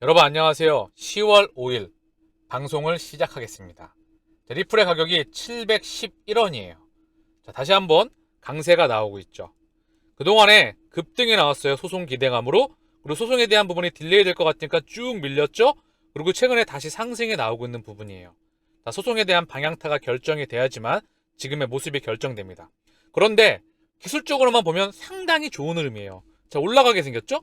여러분 안녕하세요. 10월 5일 방송을 시작하겠습니다. 리플의 가격이 711원이에요. 자, 다시 한번 강세가 나오고 있죠. 그동안에 급등이 나왔어요. 소송 기대감으로. 그리고 소송에 대한 부분이 딜레이 될 것 같으니까 쭉 밀렸죠. 그리고 최근에 다시 상승이 나오고 있는 부분이에요. 자, 소송에 대한 방향타가 결정이 돼야지만 지금의 모습이 결정됩니다. 그런데 기술적으로만 보면 상당히 좋은 흐름이에요. 자, 올라가게 생겼죠?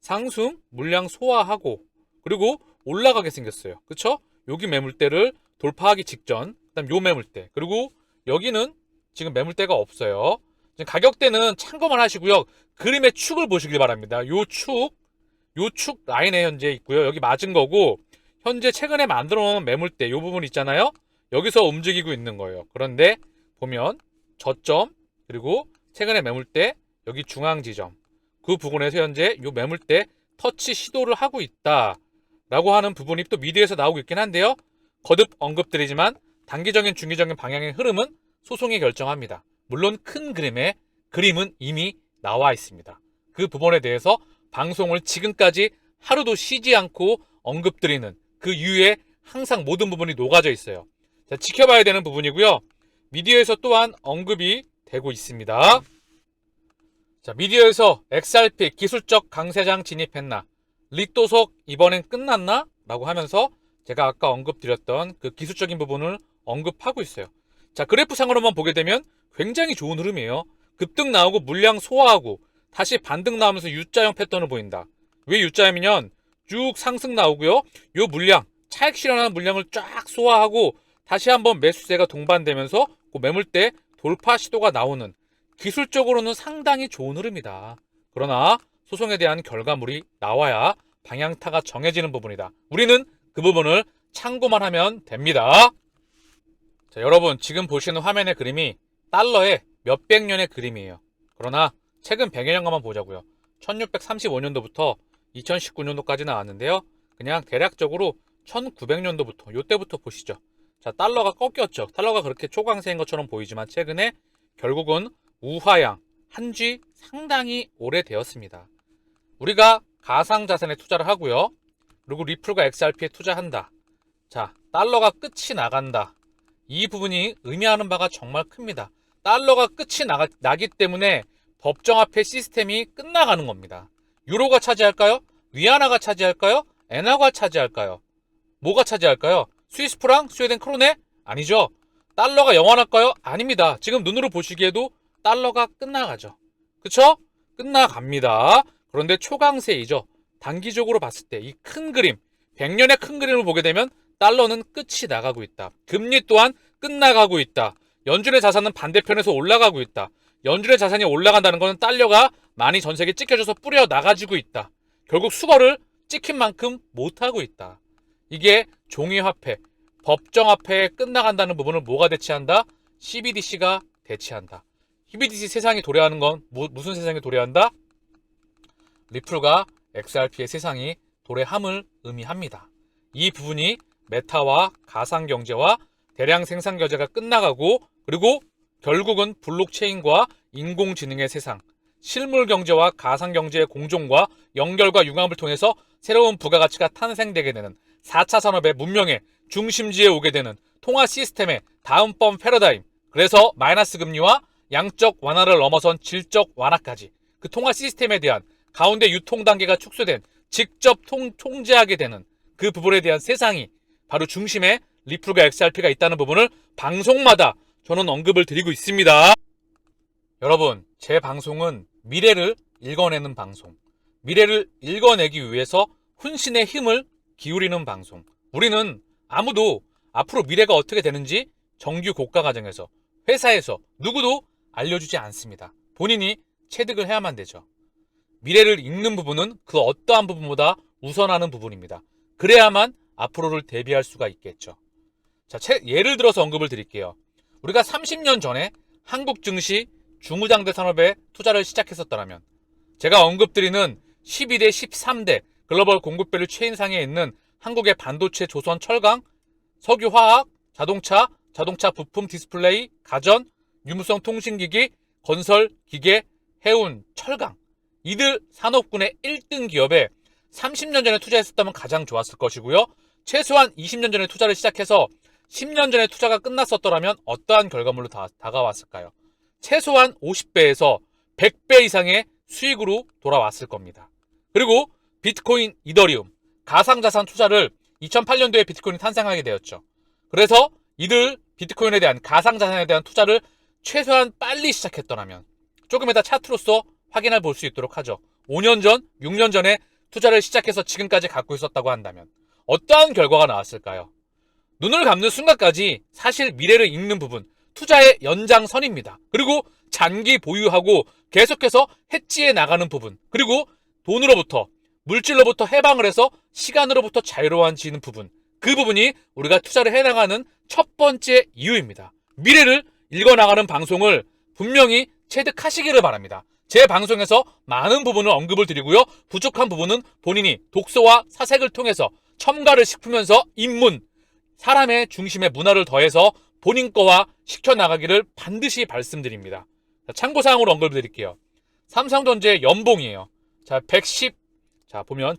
상승, 물량 소화하고 그리고 올라가게 생겼어요. 그쵸? 여기 매물대를 돌파하기 직전, 그다음 요 매물대, 그리고 여기는 지금 매물대가 없어요. 지금 가격대는 참고만 하시고요. 그림의 축을 보시길 바랍니다. 요 축 라인에 현재 있고요. 여기 맞은 거고, 현재 최근에 만들어 놓은 매물대 요 부분 있잖아요. 여기서 움직이고 있는 거예요. 그런데 보면 저점, 그리고 최근에 매물대, 여기 중앙 지점, 그 부분에서 현재 요 매물대 터치 시도를 하고 있다 라고 하는 부분이 또 미디어에서 나오고 있긴 한데요. 거듭 언급드리지만 단기적인 중기적인 방향의 흐름은 소송이 결정합니다. 물론 큰 그림은 이미 나와 있습니다. 그 부분에 대해서 방송을 지금까지 하루도 쉬지 않고 언급드리는 그 이유에 항상 모든 부분이 녹아져 있어요. 자, 지켜봐야 되는 부분이고요. 미디어에서 또한 언급이 되고 있습니다. 자, 미디어에서 XRP 기술적 강세장 진입했나? 리또석 이번엔 끝났나? 라고 하면서 제가 아까 언급드렸던 그 기술적인 부분을 언급하고 있어요. 자, 그래프상으로만 보게 되면 굉장히 좋은 흐름이에요. 급등 나오고 물량 소화하고 다시 반등 나오면서 U자형 패턴을 보인다. 왜 U자형이면 쭉 상승 나오고요. 요 물량, 차익 실현하는 물량을 쫙 소화하고 다시 한번 매수세가 동반되면서 그 매물대 돌파 시도가 나오는, 기술적으로는 상당히 좋은 흐름이다. 그러나 소송에 대한 결과물이 나와야 방향타가 정해지는 부분이다. 우리는 그 부분을 참고만 하면 됩니다. 자, 여러분 지금 보시는 화면의 그림이 달러의 몇백 년의 그림이에요. 그러나 최근 100여 년간만 보자고요. 1635년도부터 2019년도까지 나왔는데요. 그냥 대략적으로 1900년도부터 요때부터 보시죠. 자, 달러가 꺾였죠. 달러가 그렇게 초강세인 것처럼 보이지만 최근에 결국은 우하향, 한쥐 상당히 오래되었습니다. 우리가 가상자산에 투자를 하고요. 그리고 리플과 XRP에 투자한다. 자, 달러가 끝이 나간다. 이 부분이 의미하는 바가 정말 큽니다. 달러가 끝이 나기 때문에 법정화폐 시스템이 끝나가는 겁니다. 유로가 차지할까요? 위안화가 차지할까요? 엔화가 차지할까요? 뭐가 차지할까요? 스위스프랑? 스웨덴 크로네? 아니죠. 달러가 영원할까요? 아닙니다. 지금 눈으로 보시기에도 달러가 끝나가죠. 그쵸? 끝나갑니다. 그런데 초강세이죠. 단기적으로 봤을 때 이 큰 그림, 100년의 큰 그림을 보게 되면 달러는 끝이 나가고 있다. 금리 또한 끝나가고 있다. 연준의 자산은 반대편에서 올라가고 있다. 연준의 자산이 올라간다는 것은 달러가 많이 전 세계에 찍혀져서 뿌려 나가지고 있다. 결국 수거를 찍힌 만큼 못하고 있다. 이게 종이화폐, 법정화폐에 끝나간다는 부분을 뭐가 대체한다? CBDC가 대체한다. CBDC 세상이 도래하는 건 무슨 세상이 도래한다? 리플과 XRP의 세상이 도래함을 의미합니다. 이 부분이 메타와 가상경제와 대량 생산경제가 끝나가고, 그리고 결국은 블록체인과 인공지능의 세상, 실물경제와 가상경제의 공존과 연결과 융합을 통해서 새로운 부가가치가 탄생되게 되는 4차 산업의 문명의 중심지에 오게 되는 통화 시스템의 다음번 패러다임, 그래서 마이너스 금리와 양적 완화를 넘어선 질적 완화까지 그 통화 시스템에 대한 가운데 유통 단계가 축소된 직접 통제하게 되는 그 부분에 대한 세상이 바로 중심에 리플과 XRP가 있다는 부분을 방송마다 저는 언급을 드리고 있습니다. 여러분, 제 방송은 미래를 읽어내는 방송, 미래를 읽어내기 위해서 혼신의 힘을 기울이는 방송. 우리는 아무도 앞으로 미래가 어떻게 되는지 정규 고가 과정에서, 회사에서 누구도 알려주지 않습니다. 본인이 체득을 해야만 되죠. 미래를 읽는 부분은 그 어떠한 부분보다 우선하는 부분입니다. 그래야만 앞으로를 대비할 수가 있겠죠. 자, 예를 들어서 언급을 드릴게요. 우리가 30년 전에 한국 증시 중무장대 산업에 투자를 시작했었더라면, 제가 언급드리는 12대 13대 글로벌 공급밸류 체인상에 있는 한국의 반도체, 조선, 철강, 석유화학, 자동차 부품, 디스플레이, 가전, 유무성 통신기기, 건설, 기계, 해운, 철강, 이들 산업군의 1등 기업에 30년 전에 투자했었다면 가장 좋았을 것이고요. 최소한 20년 전에 투자를 시작해서 10년 전에 투자가 끝났었더라면 어떠한 결과물로 다가왔을까요? 최소한 50배에서 100배 이상의 수익으로 돌아왔을 겁니다. 그리고 비트코인, 이더리움, 가상자산 투자를 2008년도에 비트코인이 탄생하게 되었죠. 그래서 이들 비트코인에 대한 가상자산에 대한 투자를 최소한 빨리 시작했더라면 조금 이따 차트로서 확인해 볼 수 있도록 하죠. 5년 전, 6년 전에 투자를 시작해서 지금까지 갖고 있었다고 한다면 어떠한 결과가 나왔을까요? 눈을 감는 순간까지 사실 미래를 읽는 부분, 투자의 연장선입니다. 그리고 장기 보유하고 계속해서 해지해 나가는 부분, 그리고 돈으로부터, 물질로부터 해방을 해서 시간으로부터 자유로워지는 부분, 그 부분이 우리가 투자를 해나가는 첫 번째 이유입니다. 미래를 읽어나가는 방송을 분명히 체득하시기를 바랍니다. 제 방송에서 많은 부분을 언급을 드리고요. 부족한 부분은 본인이 독서와 사색을 통해서 첨가를 시키면서 입문, 사람의 중심의 문화를 더해서 본인 거와 시켜나가기를 반드시 말씀드립니다. 참고사항으로 언급을 드릴게요. 삼성전자의 연봉이에요. 자, 보면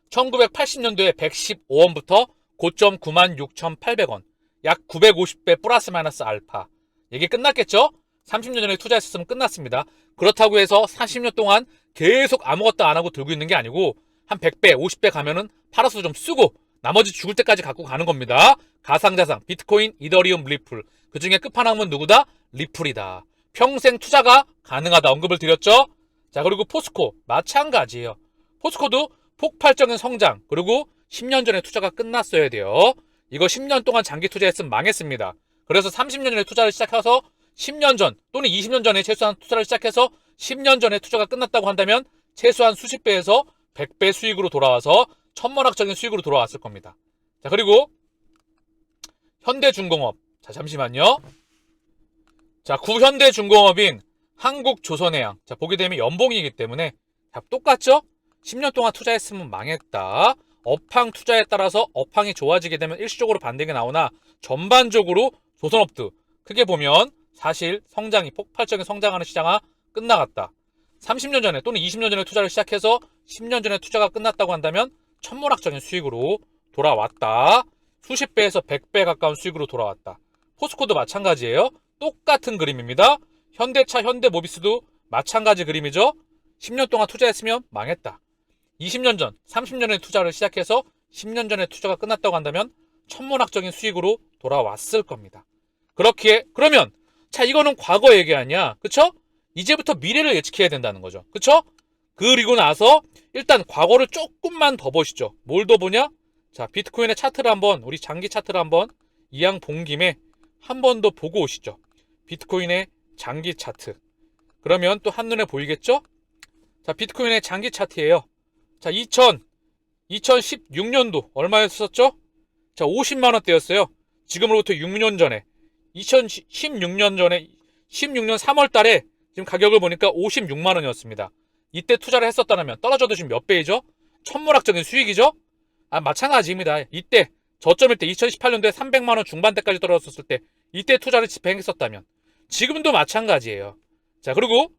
1980년도에 115원부터 고점 96,800원, 약 950배 플러스 마이너스 알파. 이게 끝났겠죠? 30년 전에 투자했었으면 끝났습니다. 그렇다고 해서 40년 동안 계속 아무것도 안 하고 들고 있는 게 아니고 한 100배, 50배 가면은 팔아서 좀 쓰고 나머지 죽을 때까지 갖고 가는 겁니다. 가상자산, 비트코인, 이더리움, 리플. 그 중에 끝판왕은 누구다? 리플이다. 평생 투자가 가능하다. 언급을 드렸죠? 자, 그리고 포스코. 마찬가지예요. 포스코도 폭발적인 성장, 그리고 10년 전에 투자가 끝났어야 돼요. 이거 10년 동안 장기 투자했으면 망했습니다. 그래서 30년 전에 투자를 시작해서 10년 전 또는 20년 전에 최소한 투자를 시작해서 10년 전에 투자가 끝났다고 한다면 최소한 수십 배에서 100배 수익으로 돌아와서 천문학적인 수익으로 돌아왔을 겁니다. 자, 그리고 현대중공업. 자, 잠시만요. 자, 구현대중공업인 한국조선해양. 자, 보게 되면 연봉이기 때문에 자, 똑같죠? 10년 동안 투자했으면 망했다. 업황 투자에 따라서 업황이 좋아지게 되면 일시적으로 반등이 나오나 전반적으로 조선업도 크게 보면 사실 성장이 폭발적인 성장하는 시장아 끝나갔다. 30년 전에 또는 20년 전에 투자를 시작해서 10년 전에 투자가 끝났다고 한다면 천문학적인 수익으로 돌아왔다. 수십 배에서 100배 가까운 수익으로 돌아왔다. 포스코도 마찬가지예요. 똑같은 그림입니다. 현대차, 현대모비스도 마찬가지 그림이죠. 10년 동안 투자했으면 망했다. 20년 전, 30년에 투자를 시작해서 10년 전에 투자가 끝났다고 한다면 천문학적인 수익으로 돌아왔을 겁니다. 그렇기에 그러면 자, 이거는 과거 얘기 아니야. 그쵸? 이제부터 미래를 예측해야 된다는 거죠. 그쵸? 그리고 나서 일단 과거를 조금만 더 보시죠. 뭘 더 보냐? 자, 비트코인의 차트를 한번, 우리 장기 차트를 한번 이왕 본 김에 한 번 더 보고 오시죠. 비트코인의 장기 차트. 그러면 또 한눈에 보이겠죠? 자, 비트코인의 장기 차트예요. 자, 2016년도 얼마였었죠? 자, 50만원대였어요. 지금으로부터 6년 전에 2016년 전에 16년 3월 달에 지금 가격을 보니까 56만원이었습니다. 이때 투자를 했었다면 떨어져도 지금 몇 배이죠? 천문학적인 수익이죠? 아, 마찬가지입니다. 이때 저점일 때 2018년도에 300만원 중반대까지 떨어졌을 때 이때 투자를 집행했었다면 지금도 마찬가지예요. 자, 그리고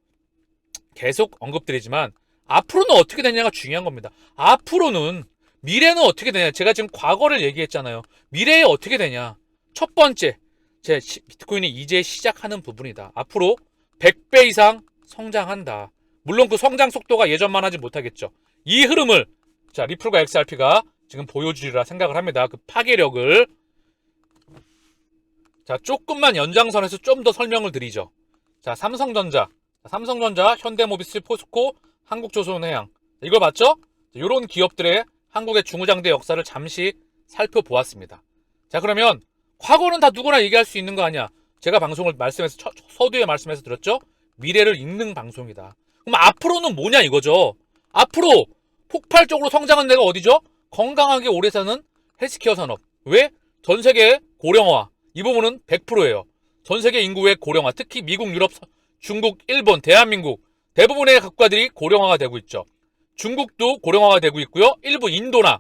계속 언급드리지만 앞으로는 어떻게 되냐가 중요한 겁니다. 앞으로는 미래는 어떻게 되냐. 제가 지금 과거를 얘기했잖아요. 미래에 어떻게 되냐. 첫 번째, 제 비트코인이 이제 시작하는 부분이다. 앞으로 100배 이상 성장한다. 물론 그 성장 속도가 예전만 하지 못하겠죠. 이 흐름을 자, 리플과 XRP가 지금 보여주리라 생각을 합니다. 그 파괴력을. 자, 조금만 연장선에서 좀 더 설명을 드리죠. 자, 삼성전자, 현대모비스, 포스코, 한국조선해양. 이걸 봤죠? 이런 기업들의 한국의 중후장대 역사를 잠시 살펴보았습니다. 자, 그러면 과거는 다 누구나 얘기할 수 있는 거 아니야. 제가 방송을 서두에 말씀해서 드렸죠? 미래를 읽는 방송이다. 그럼 앞으로는 뭐냐 이거죠. 앞으로 폭발적으로 성장한 데가 어디죠? 건강하게 오래 사는 헬스케어 산업. 왜? 전 세계 고령화. 이 부분은 100%예요. 전 세계 인구의 고령화. 특히 미국, 유럽, 중국, 일본, 대한민국 대부분의 국가들이 고령화가 되고 있죠. 중국도 고령화가 되고 있고요. 일부 인도나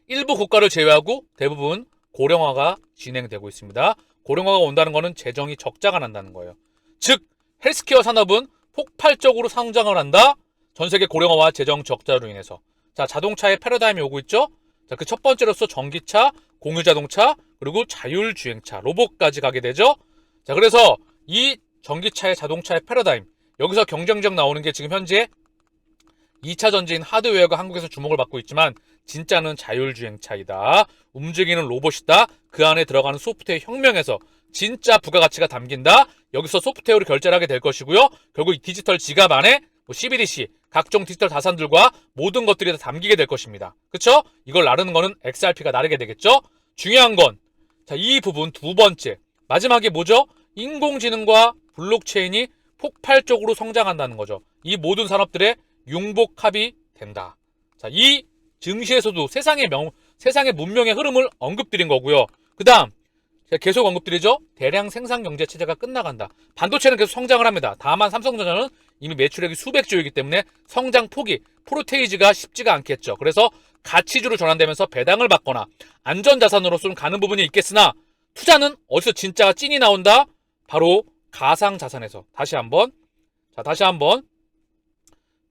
일부 국가를 제외하고 대부분 고령화가 진행되고 있습니다. 고령화가 온다는 것은 재정이 적자가 난다는 거예요. 즉 헬스케어 산업은 폭발적으로 성장을 한다. 전 세계 고령화와 재정 적자로 인해서. 자, 자동차의 패러다임이 오고 있죠. 자, 그 첫 번째로서 전기차, 공유자동차, 그리고 자율주행차, 로봇까지 가게 되죠. 자, 그래서 이 전기차의 자동차의 패러다임, 여기서 경쟁적 나오는 게 지금 현재 2차 전지인 하드웨어가 한국에서 주목을 받고 있지만 진짜는 자율주행차이다. 움직이는 로봇이다. 그 안에 들어가는 소프트웨어 혁명에서 진짜 부가가치가 담긴다. 여기서 소프트웨어로 결제를 하게 될 것이고요. 결국 이 디지털 지갑 안에 CBDC, 각종 디지털 자산들과 모든 것들이 다 담기게 될 것입니다. 그쵸? 이걸 나르는 거는 XRP가 나르게 되겠죠? 중요한 건, 자, 이 부분 두 번째. 마지막에 뭐죠? 인공지능과 블록체인이 폭발적으로 성장한다는 거죠. 이 모든 산업들의 융복합이 된다. 자, 이 증시에서도 세상의 문명의 흐름을 언급드린 거고요. 그 다음, 제가 계속 언급드리죠. 대량 생산 경제 체제가 끝나간다. 반도체는 계속 성장을 합니다. 다만 삼성전자는 이미 매출액이 수백 조이기 때문에 성장 폭이 프로테이지가 쉽지가 않겠죠. 그래서 가치주로 전환되면서 배당을 받거나 안전자산으로서는 가는 부분이 있겠으나 투자는 어디서 진짜 찐이 나온다? 바로 가상자산에서. 다시 한번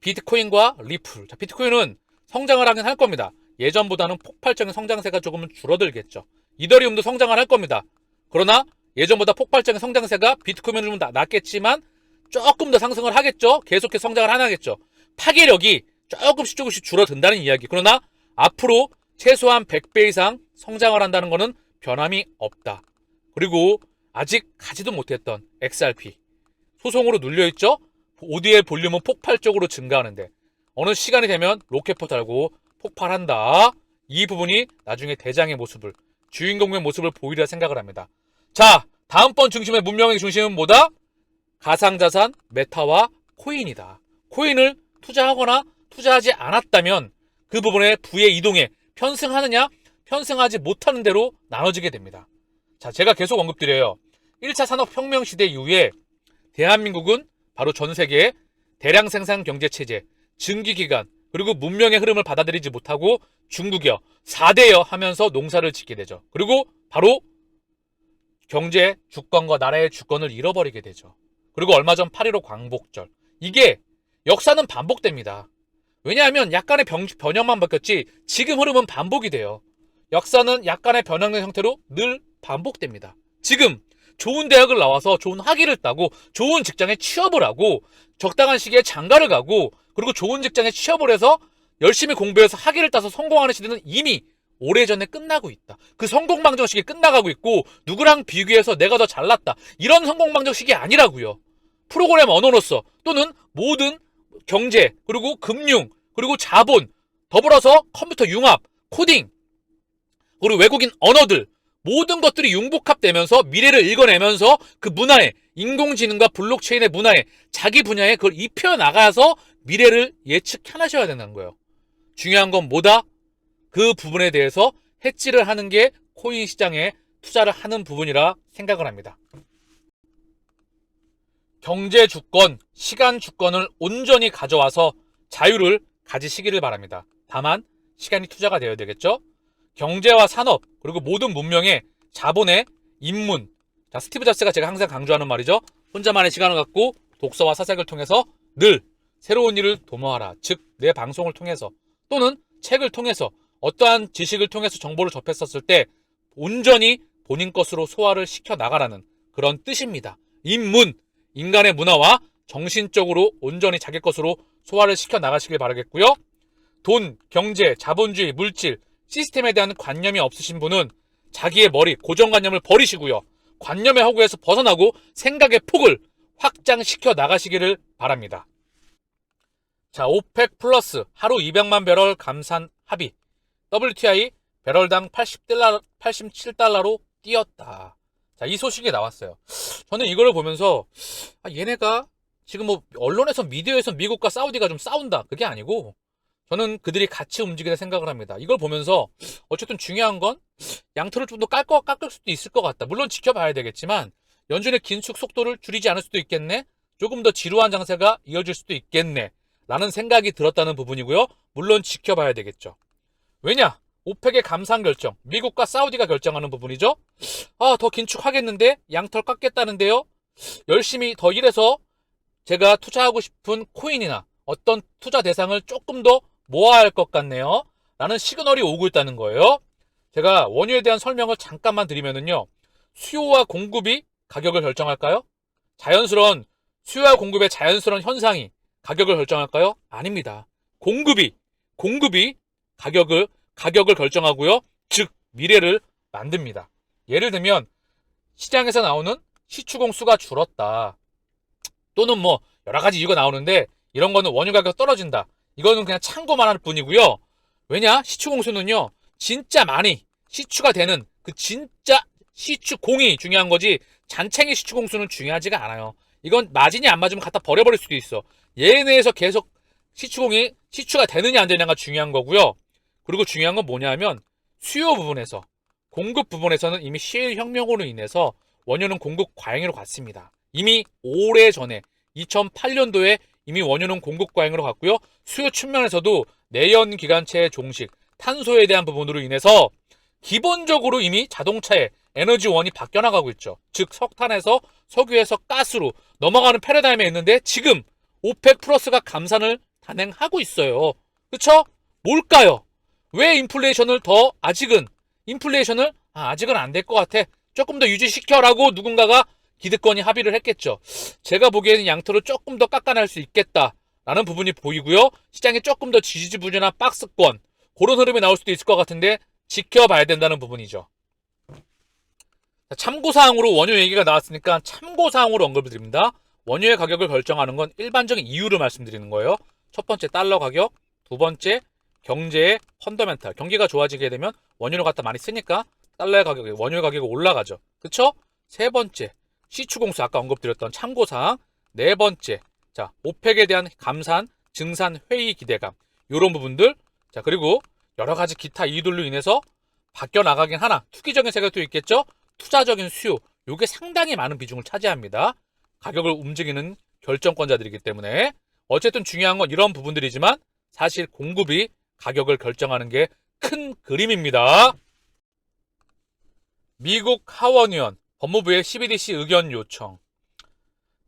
비트코인과 리플. 자, 비트코인은 성장을 하긴 할 겁니다. 예전보다는 폭발적인 성장세가 조금은 줄어들겠죠. 이더리움도 성장을 할 겁니다. 그러나 예전보다 폭발적인 성장세가 비트코인은 좀 낮겠지만 조금 더 상승을 하겠죠. 계속해서 성장을 하겠죠. 파괴력이 조금씩 줄어든다는 이야기. 그러나 앞으로 최소한 100배 이상 성장을 한다는 것은 변함이 없다. 그리고 아직 가지도 못했던 XRP 소송으로 눌려있죠. ODL 볼륨은 폭발적으로 증가하는데 어느 시간이 되면 로켓포 달고 폭발한다. 이 부분이 나중에 대장의 모습을, 주인공의 모습을 보이리라 생각을 합니다. 자, 다음번 중심의 문명의 중심은 뭐다? 가상자산, 메타와 코인이다. 코인을 투자하거나 투자하지 않았다면 그 부분의 부의 이동에 편승하느냐, 편승하지 못하는 대로 나눠지게 됩니다. 자, 제가 계속 언급드려요. 1차 산업혁명 시대 이후에 대한민국은 바로 전 세계의 대량 생산 경제체제, 증기기관, 그리고 문명의 흐름을 받아들이지 못하고 중국이여, 4대여 하면서 농사를 짓게 되죠. 그리고 바로 경제, 주권과 나라의 주권을 잃어버리게 되죠. 그리고 얼마 전 8.15 광복절. 이게 역사는 반복됩니다. 왜냐하면 약간의 변형만 바뀌었지 지금 흐름은 반복이 돼요. 역사는 약간의 변형된 형태로 늘 반복됩니다. 지금 좋은 대학을 나와서 좋은 학위를 따고 좋은 직장에 취업을 하고 적당한 시기에 장가를 가고 그리고 좋은 직장에 취업을 해서 열심히 공부해서 학위를 따서 성공하는 시대는 이미 오래전에 끝나고 있다. 그 성공방정식이 끝나가고 있고 누구랑 비교해서 내가 더 잘났다. 이런 성공방정식이 아니라고요. 프로그램 언어로서 또는 모든 경제 그리고 금융 그리고 자본 더불어서 컴퓨터 융합, 코딩 그리고 외국인 언어들 모든 것들이 융복합되면서 미래를 읽어내면서 그 문화에 인공지능과 블록체인의 문화에 자기 분야에 그걸 입혀 나가서 미래를 예측해나셔야 된다는 거예요. 중요한 건 뭐다? 그 부분에 대해서 해지를 하는 게 코인 시장에 투자를 하는 부분이라 생각을 합니다. 경제 주권, 시간 주권을 온전히 가져와서 자유를 가지시기를 바랍니다. 다만 시간이 투자가 되어야 되겠죠? 경제와 산업 그리고 모든 문명의 자본의 입문. 자, 스티브 잡스가 제가 항상 강조하는 말이죠. 혼자만의 시간을 갖고 독서와 사색을 통해서 늘 새로운 일을 도모하라. 즉 내 방송을 통해서 또는 책을 통해서 어떠한 지식을 통해서 정보를 접했었을 때 온전히 본인 것으로 소화를 시켜 나가라는 그런 뜻입니다. 입문, 인간의 문화와 정신적으로 온전히 자기 것으로 소화를 시켜 나가시길 바라겠고요. 돈, 경제, 자본주의, 물질, 시스템에 대한 관념이 없으신 분은 자기의 머리, 고정관념을 버리시고요. 관념의 허구에서 벗어나고 생각의 폭을 확장시켜 나가시기를 바랍니다. 자, 오펙 플러스 하루 200만 배럴 감산 합의. WTI 배럴당 87달러로 뛰었다. 자, 이 소식이 나왔어요. 저는 이걸 보면서 얘네가 지금 뭐 언론에서 미디어에서 미국과 사우디가 좀 싸운다. 그게 아니고 저는 그들이 같이 움직이는 생각을 합니다. 이걸 보면서 어쨌든 중요한 건 양털을 좀 더 깎을 수도 있을 것 같다. 물론 지켜봐야 되겠지만 연준의 긴축 속도를 줄이지 않을 수도 있겠네. 조금 더 지루한 장세가 이어질 수도 있겠네. 라는 생각이 들었다는 부분이고요. 물론 지켜봐야 되겠죠. 왜냐? 오펙의 감산 결정, 미국과 사우디가 결정하는 부분이죠. 더 긴축하겠는데? 양털 깎겠다는데요? 열심히 더 일해서 제가 투자하고 싶은 코인이나 어떤 투자 대상을 조금 더 모아야 할 것 같네요. 라는 시그널이 오고 있다는 거예요. 제가 원유에 대한 설명을 잠깐만 드리면은요. 수요와 공급이 가격을 결정할까요? 자연스러운 수요와 공급의 자연스러운 현상이 가격을 결정할까요? 아닙니다. 공급이 가격을 결정하고요. 즉 미래를 만듭니다. 예를 들면 시장에서 나오는 시추공수가 줄었다. 또는 뭐 여러 가지 이유가 나오는데 이런 거는 원유 가격 떨어진다. 이거는 그냥 참고만 할 뿐이고요. 왜냐? 시추공수는요. 진짜 많이 시추가 되는 그 진짜 시추공이 중요한 거지 잔챙이 시추공수는 중요하지가 않아요. 이건 맞으니 안 맞으면 갖다 버려버릴 수도 있어. 얘네에서 계속 시추가 되느냐 안 되느냐가 중요한 거고요. 그리고 중요한 건 뭐냐면 수요 부분에서 공급 부분에서는 이미 시일 혁명으로 인해서 원유는 공급 과잉으로 갔습니다. 이미 오래전에 2008년도에 이미 원유는 공급 과잉으로 갔고요. 수요 측면에서도 내연 기관차의 종식, 탄소에 대한 부분으로 인해서 기본적으로 이미 자동차의 에너지원이 바뀌어 나가고 있죠. 즉 석탄에서 석유에서 가스로 넘어가는 패러다임에 있는데 지금 오펙 플러스가 감산을 단행하고 있어요. 그쵸? 뭘까요? 왜 인플레이션을 아직은 안 될 것 같아. 조금 더 유지시켜라고 누군가가 기득권이 합의를 했겠죠. 제가 보기에는 양토를 조금 더 깎아낼 수 있겠다라는 부분이 보이고요. 시장에 조금 더 지지부진한 박스권 그런 흐름이 나올 수도 있을 것 같은데 지켜봐야 된다는 부분이죠. 참고사항으로 원유 얘기가 나왔으니까 참고사항으로 언급을 드립니다. 원유의 가격을 결정하는 건 일반적인 이유를 말씀드리는 거예요. 첫 번째 달러 가격, 두 번째 경제의 펀더멘탈. 경기가 좋아지게 되면 원유를 갖다 많이 쓰니까 달러의 가격이 원유의 가격이 올라가죠. 그쵸? 세 번째 시추공수 아까 언급드렸던 참고사항. 네 번째 자 오펙에 대한 감산, 증산 회의 기대감 이런 부분들. 자 그리고 여러 가지 기타 이유들로 인해서 바뀌어 나가긴 하나 투기적인 세력도 있겠죠. 투자적인 수요 요게 상당히 많은 비중을 차지합니다. 가격을 움직이는 결정권자들이기 때문에 어쨌든 중요한 건 이런 부분들이지만 사실 공급이 가격을 결정하는 게 큰 그림입니다. 미국 하원의원 법무부의 CBDC 의견 요청.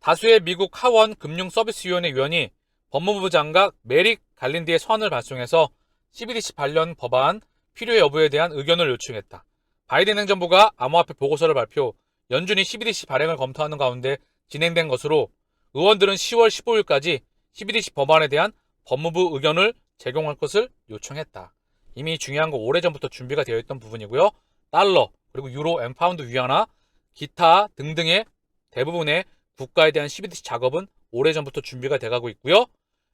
다수의 미국 하원 금융서비스위원회 위원이 법무부 장관 메릭 갈린디의 서한을 발송해서 CBDC 관련 법안 필요 여부에 대한 의견을 요청했다. 바이든 행정부가 암호화폐 보고서를 발표, 연준이 CBDC 발행을 검토하는 가운데 진행된 것으로 의원들은 10월 15일까지 CBDC 법안에 대한 법무부 의견을 제공할 것을 요청했다. 이미 중요한 거 오래전부터 준비가 되어 있던 부분이고요. 달러, 그리고 유로, 엠파운드 위안화, 기타 등등의 대부분의 국가에 대한 CBDC 작업은 오래전부터 준비가 돼가고 있고요.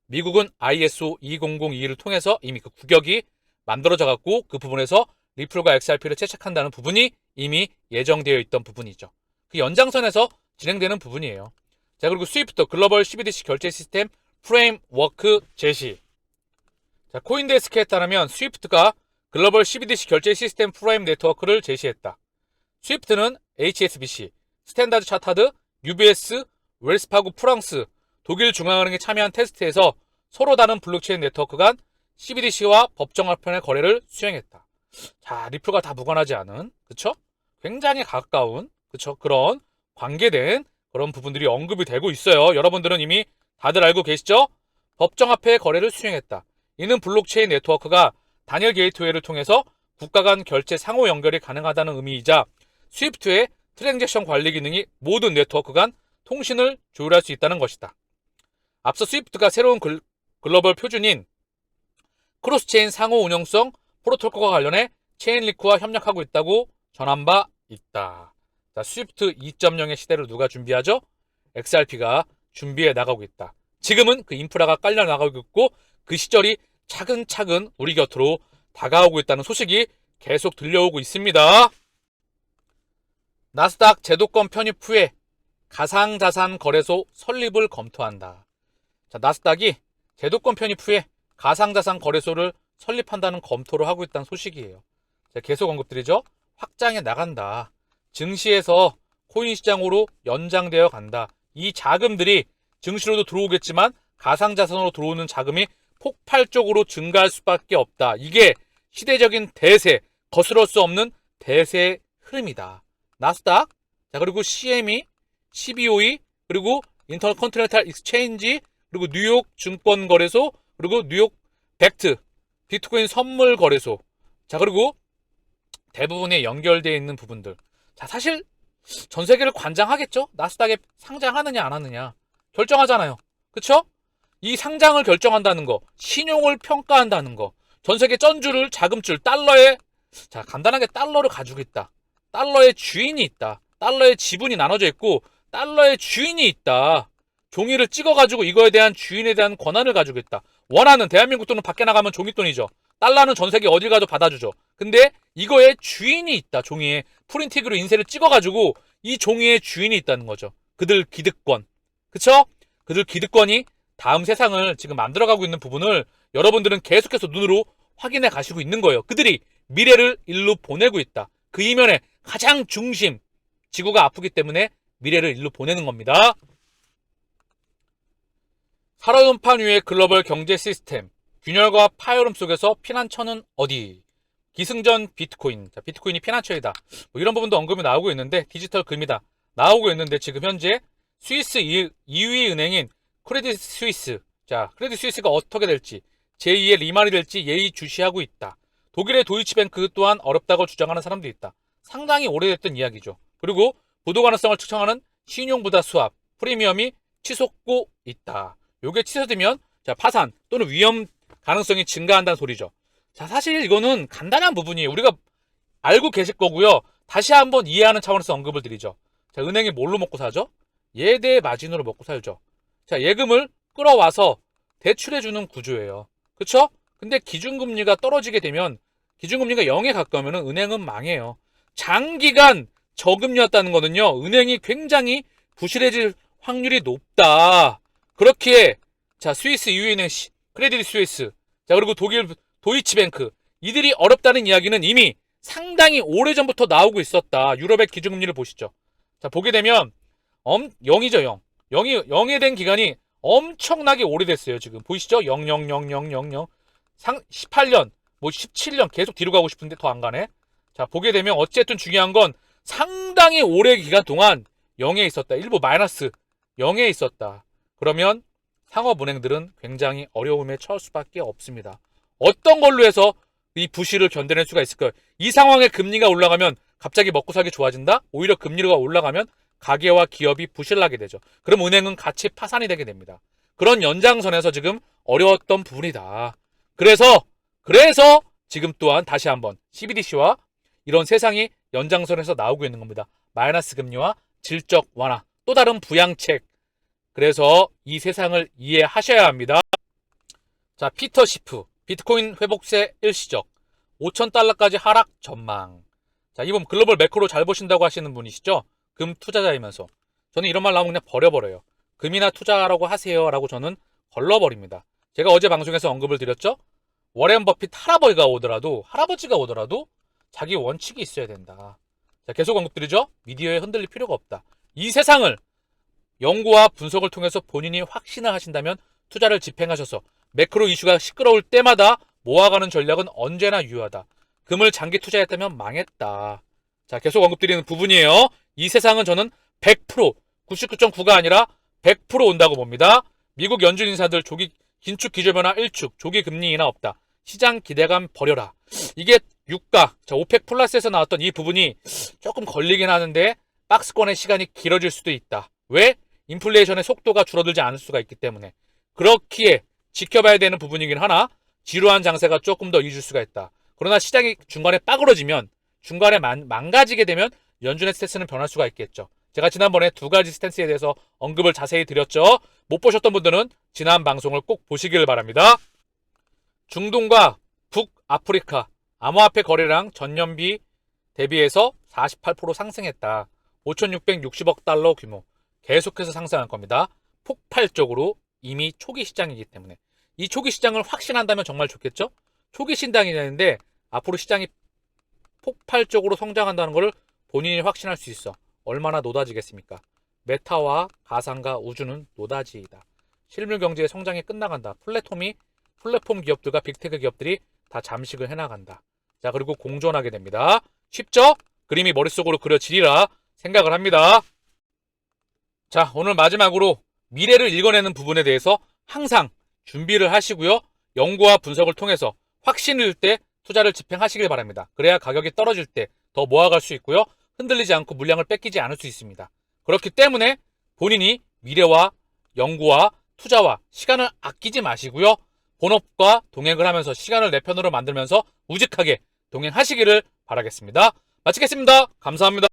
미국은 ISO 20021을 통해서 이미 그 규격이 만들어져 갖고 그 부분에서 리플과 XRP를 채택한다는 부분이 이미 예정되어 있던 부분이죠. 그 연장선에서 진행되는 부분이에요. 자 그리고 스위프트 글로벌 CBDC 결제 시스템 프레임워크 제시. 자 코인데스크에 따르면 스위프트가 글로벌 CBDC 결제 시스템 프레임 네트워크를 제시했다. 스위프트는 HSBC, 스탠다드 차타드, UBS, 웰스파고 프랑스, 독일 중앙은행이 참여한 테스트에서 서로 다른 블록체인 네트워크 간 CBDC와 법정화폐의 거래를 수행했다. 자, 리플과 다 무관하지 않은, 그쵸? 굉장히 가까운, 그쵸? 그런 관계된 그런 부분들이 언급이 되고 있어요. 여러분들은 이미 다들 알고 계시죠? 법정화폐의 거래를 수행했다. 이는 블록체인 네트워크가 단일 게이트웨이를 통해서 국가 간 결제 상호 연결이 가능하다는 의미이자 스위프트의 트랜잭션 관리 기능이 모든 네트워크 간 통신을 조율할 수 있다는 것이다. 앞서 스위프트가 새로운 글로벌 표준인 크로스체인 상호 운영성 프로토콜과 관련해 체인리크와 협력하고 있다고 전한 바 있다. 자, 스위프트 2.0의 시대를 누가 준비하죠? XRP가 준비해 나가고 있다. 지금은 그 인프라가 깔려 나가고 있고 그 시절이 차근차근 우리 곁으로 다가오고 있다는 소식이 계속 들려오고 있습니다. 나스닥 제도권 편입 후에 가상자산 거래소 설립을 검토한다. 자, 나스닥이 제도권 편입 후에 가상자산 거래소를 설립한다는 검토를 하고 있다는 소식이에요. 제가 계속 언급드리죠. 확장해 나간다. 증시에서 코인 시장으로 연장되어 간다. 이 자금들이 증시로도 들어오겠지만 가상자산으로 들어오는 자금이 폭발적으로 증가할 수밖에 없다. 이게 시대적인 대세, 거스를 수 없는 대세의 흐름이다. 나스닥, 자 그리고 CME, CBOE, 그리고 인터컨티넨탈 익스체인지, 그리고 뉴욕 증권거래소, 그리고 뉴욕 벡트, 비트코인 선물 거래소. 자, 그리고 대부분에 연결되어 있는 부분들. 자, 사실 전 세계를 관장하겠죠? 나스닥에 상장하느냐 안 하느냐 결정하잖아요. 그쵸? 이 상장을 결정한다는 거, 신용을 평가한다는 거, 전 세계 쩐주를 자금줄, 달러에, 자, 간단하게 달러를 가지고 있다. 달러의 주인이 있다. 달러의 지분이 나눠져 있고 달러의 주인이 있다. 종이를 찍어가지고 이거에 대한 주인에 대한 권한을 가지고 있다. 원하는 대한민국 돈은 밖에 나가면 종이돈이죠. 달러는 전 세계 어딜 가도 받아주죠. 근데 이거에 주인이 있다. 종이에 프린팅으로 인쇄를 찍어가지고 이 종이의 주인이 있다는 거죠. 그들 기득권. 그쵸? 그들 기득권이 다음 세상을 지금 만들어가고 있는 부분을 여러분들은 계속해서 눈으로 확인해 가시고 있는 거예요. 그들이 미래를 일로 보내고 있다. 그 이면에 가장 중심, 지구가 아프기 때문에 미래를 일로 보내는 겁니다. 살얼음판 위의 글로벌 경제 시스템, 균열과 파열음 속에서 피난처는 어디? 기승전 비트코인. 자, 비트코인이 피난처이다. 뭐 이런 부분도 언급이 나오고 있는데, 디지털 금이다 나오고 있는데, 지금 현재 스위스 2위 은행인 크레딧 스위스. 자, 크레딧 스위스가 어떻게 될지, 제2의 리만이 될지 예의주시하고 있다. 독일의 도이치뱅크 또한 어렵다고 주장하는 사람도 있다. 상당히 오래됐던 이야기죠. 그리고 부도 가능성을 측정하는 신용부다 수합, 프리미엄이 치솟고 있다. 요게 취소되면 자, 파산 또는 위험 가능성이 증가한다는 소리죠. 자, 사실 이거는 간단한 부분이에요. 우리가 알고 계실 거고요. 다시 한번 이해하는 차원에서 언급을 드리죠. 자, 은행이 뭘로 먹고 사죠? 예대 마진으로 먹고 살죠. 자, 예금을 끌어와서 대출해주는 구조예요. 그쵸? 근데 기준금리가 떨어지게 되면, 기준금리가 0에 가까우면 은행은 망해요. 장기간 저금리였다는 거는요, 은행이 굉장히 부실해질 확률이 높다. 그렇기에 자, 스위스 유엔의 크레딧 스위스, 자, 그리고 독일 도이치뱅크, 이들이 어렵다는 이야기는 이미 상당히 오래전부터 나오고 있었다. 유럽의 기준금리를 보시죠. 자, 보게 되면 0이죠. 0. 0에 된 기간이 엄청나게 오래됐어요. 지금 보이시죠? 00000 18년, 뭐 17년 계속 뒤로 가고 싶은데 더 안 가네. 자, 보게 되면 어쨌든 중요한 건 상당히 오래 기간 동안 0에 있었다. 일부 마이너스 0에 있었다. 그러면 상업은행들은 굉장히 어려움에 처할 수밖에 없습니다. 어떤 걸로 해서 이 부실을 견뎌낼 수가 있을까요? 이 상황에 금리가 올라가면 갑자기 먹고 살기 좋아진다? 오히려 금리가 올라가면 가게와 기업이 부실하게 되죠. 그럼 은행은 같이 파산이 되게 됩니다. 그런 연장선에서 지금 어려웠던 부분이다. 그래서 지금 또한 다시 한번 CBDC와 이런 세상이 연장선에서 나오고 있는 겁니다. 마이너스 금리와 질적 완화, 또 다른 부양책. 그래서 이 세상을 이해하셔야 합니다. 자, 피터 시프, 비트코인 회복세 일시적, 5,000달러까지 하락 전망. 자, 이번 글로벌 매크로 잘 보신다고 하시는 분이시죠? 금 투자자이면서. 저는 이런 말 나오면 그냥 버려버려요. 금이나 투자라고 하세요 라고 저는 걸러버립니다. 제가 어제 방송에서 언급을 드렸죠? 워렌 버핏 할아버지가 오더라도 자기 원칙이 있어야 된다. 자, 계속 언급드리죠? 미디어에 흔들릴 필요가 없다. 이 세상을 연구와 분석을 통해서 본인이 확신을 하신다면 투자를 집행하셔서 매크로 이슈가 시끄러울 때마다 모아가는 전략은 언제나 유효하다. 금을 장기 투자했다면 망했다. 자, 계속 언급드리는 부분이에요. 이 세상은 저는 100%, 99.9가 아니라 100% 온다고 봅니다. 미국 연준 인사들 조기 긴축 기조변화 1축, 조기 금리 인하 없다. 시장 기대감 버려라. 이게 유가, 자, 오펙 플러스에서 나왔던 이 부분이 조금 걸리긴 하는데 박스권의 시간이 길어질 수도 있다. 왜? 인플레이션의 속도가 줄어들지 않을 수가 있기 때문에. 그렇기에 지켜봐야 되는 부분이긴 하나 지루한 장세가 조금 더 이어질 수가 있다. 그러나 시장이 중간에 빠그러지면, 중간에 망가지게 되면 연준의 스탠스는 변할 수가 있겠죠. 제가 지난번에 두 가지 스탠스에 대해서 언급을 자세히 드렸죠. 못 보셨던 분들은 지난 방송을 꼭 보시길 바랍니다. 중동과 북아프리카 암호화폐 거래량 전년비 대비해서 48% 상승했다. 5,660억 달러 규모. 계속해서 상승할 겁니다. 폭발적으로 이미 초기 시장이기 때문에. 이 초기 시장을 확신한다면 정말 좋겠죠? 초기 시장이 되는데 앞으로 시장이 폭발적으로 성장한다는 것을 본인이 확신할 수 있어. 얼마나 노다지겠습니까? 메타와 가상과 우주는 노다지이다. 실물 경제의 성장이 끝나간다. 플랫폼 기업들과 빅테크 기업들이 다 잠식을 해나간다. 자, 그리고 공존하게 됩니다. 쉽죠? 그림이 머릿속으로 그려지리라 생각을 합니다. 자, 오늘 마지막으로 미래를 읽어내는 부분에 대해서 항상 준비를 하시고요. 연구와 분석을 통해서 확신일 때 투자를 집행하시길 바랍니다. 그래야 가격이 떨어질 때 더 모아갈 수 있고요. 흔들리지 않고 물량을 뺏기지 않을 수 있습니다. 그렇기 때문에 본인이 미래와 연구와 투자와 시간을 아끼지 마시고요. 본업과 동행을 하면서 시간을 내 편으로 만들면서 우직하게 동행하시기를 바라겠습니다. 마치겠습니다. 감사합니다.